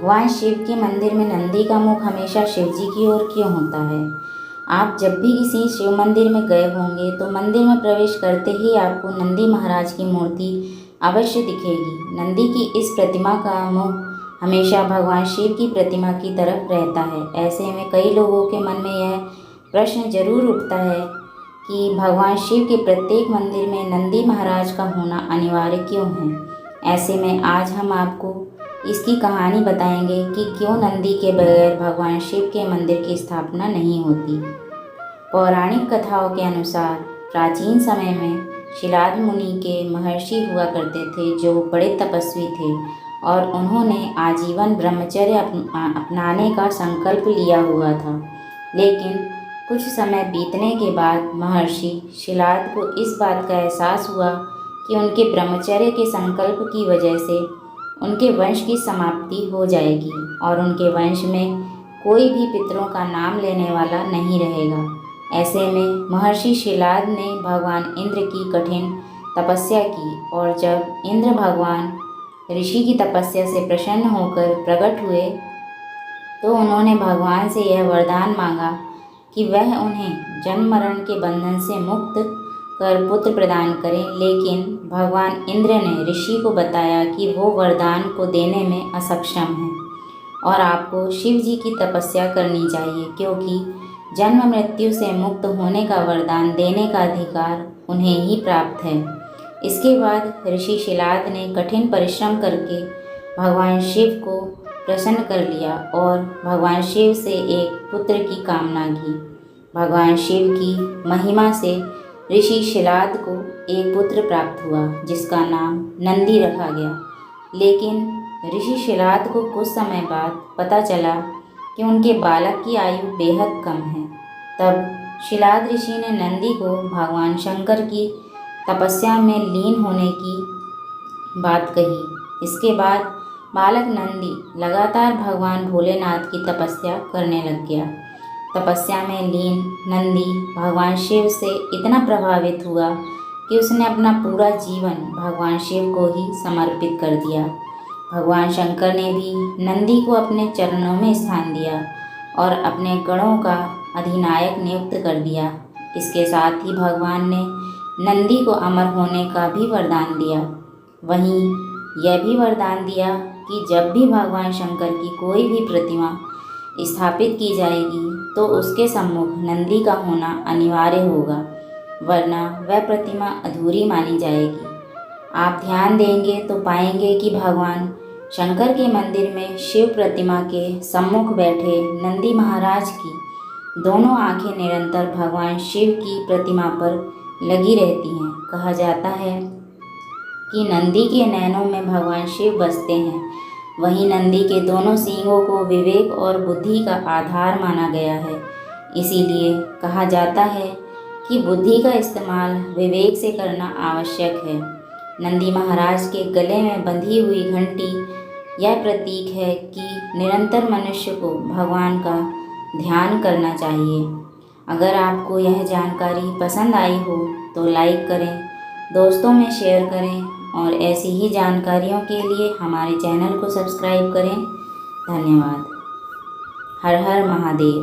भगवान शिव के मंदिर में नंदी का मुख हमेशा शिव जी की ओर क्यों होता है? आप जब भी किसी शिव मंदिर में गए होंगे तो मंदिर में प्रवेश करते ही आपको नंदी महाराज की मूर्ति अवश्य दिखेगी। नंदी की इस प्रतिमा का मुख हमेशा भगवान शिव की प्रतिमा की तरफ रहता है। ऐसे में कई लोगों के मन में यह प्रश्न जरूर उठता है कि भगवान शिव के प्रत्येक मंदिर में नंदी महाराज का होना अनिवार्य क्यों है। ऐसे में आज हम आपको इसकी कहानी बताएंगे कि क्यों नंदी के बगैर भगवान शिव के मंदिर की स्थापना नहीं होती। पौराणिक कथाओं के अनुसार प्राचीन समय में शिलाद मुनि के महर्षि हुआ करते थे जो बड़े तपस्वी थे और उन्होंने आजीवन ब्रह्मचर्य अपनाने का संकल्प लिया हुआ था। लेकिन कुछ समय बीतने के बाद महर्षि शिलाद को इस बात का एहसास हुआ कि उनके ब्रह्मचर्य के संकल्प की वजह से उनके वंश की समाप्ति हो जाएगी और उनके वंश में कोई भी पितरों का नाम लेने वाला नहीं रहेगा। ऐसे में महर्षि शिलाद ने भगवान इंद्र की कठिन तपस्या की और जब इंद्र भगवान ऋषि की तपस्या से प्रसन्न होकर प्रकट हुए तो उन्होंने भगवान से यह वरदान मांगा कि वह उन्हें जन्म मरण के बंधन से मुक्त कर पुत्र प्रदान करें। लेकिन भगवान इंद्र ने ऋषि को बताया कि वो वरदान को देने में असक्षम है और आपको शिव जी की तपस्या करनी चाहिए, क्योंकि जन्म मृत्यु से मुक्त होने का वरदान देने का अधिकार उन्हें ही प्राप्त है। इसके बाद ऋषि शिलाद ने कठिन परिश्रम करके भगवान शिव को प्रसन्न कर लिया और भगवान शिव से एक पुत्र की कामना की। भगवान शिव की महिमा से ऋषि शिलाद को एक पुत्र प्राप्त हुआ जिसका नाम नंदी रखा गया। लेकिन ऋषि शिलाद को कुछ समय बाद पता चला कि उनके बालक की आयु बेहद कम है। तब शिलाद ऋषि ने नंदी को भगवान शंकर की तपस्या में लीन होने की बात कही। इसके बाद बालक नंदी लगातार भगवान भोलेनाथ की तपस्या करने लग गया। तपस्या में लीन नंदी भगवान शिव से इतना प्रभावित हुआ कि उसने अपना पूरा जीवन भगवान शिव को ही समर्पित कर दिया। भगवान शंकर ने भी नंदी को अपने चरणों में स्थान दिया और अपने गणों का अधिनायक नियुक्त कर दिया। इसके साथ ही भगवान ने नंदी को अमर होने का भी वरदान दिया। वहीं यह भी वरदान दिया कि जब भी भगवान शंकर की कोई भी प्रतिमा स्थापित की जाएगी तो उसके सम्मुख नंदी का होना अनिवार्य होगा, वरना वह प्रतिमा अधूरी मानी जाएगी। आप ध्यान देंगे तो पाएंगे कि भगवान शंकर के मंदिर में शिव प्रतिमा के सम्मुख बैठे नंदी महाराज की दोनों आंखें निरंतर भगवान शिव की प्रतिमा पर लगी रहती हैं। कहा जाता है कि नंदी के नैनों में भगवान शिव बसते हैं। वहीं नंदी के दोनों सींगों को विवेक और बुद्धि का आधार माना गया है। इसीलिए कहा जाता है कि बुद्धि का इस्तेमाल विवेक से करना आवश्यक है। नंदी महाराज के गले में बंधी हुई घंटी यह प्रतीक है कि निरंतर मनुष्य को भगवान का ध्यान करना चाहिए। अगर आपको यह जानकारी पसंद आई हो तो लाइक करें, दोस्तों में शेयर करें और ऐसी ही जानकारियों के लिए हमारे चैनल को सब्सक्राइब करें। धन्यवाद। हर हर महादेव।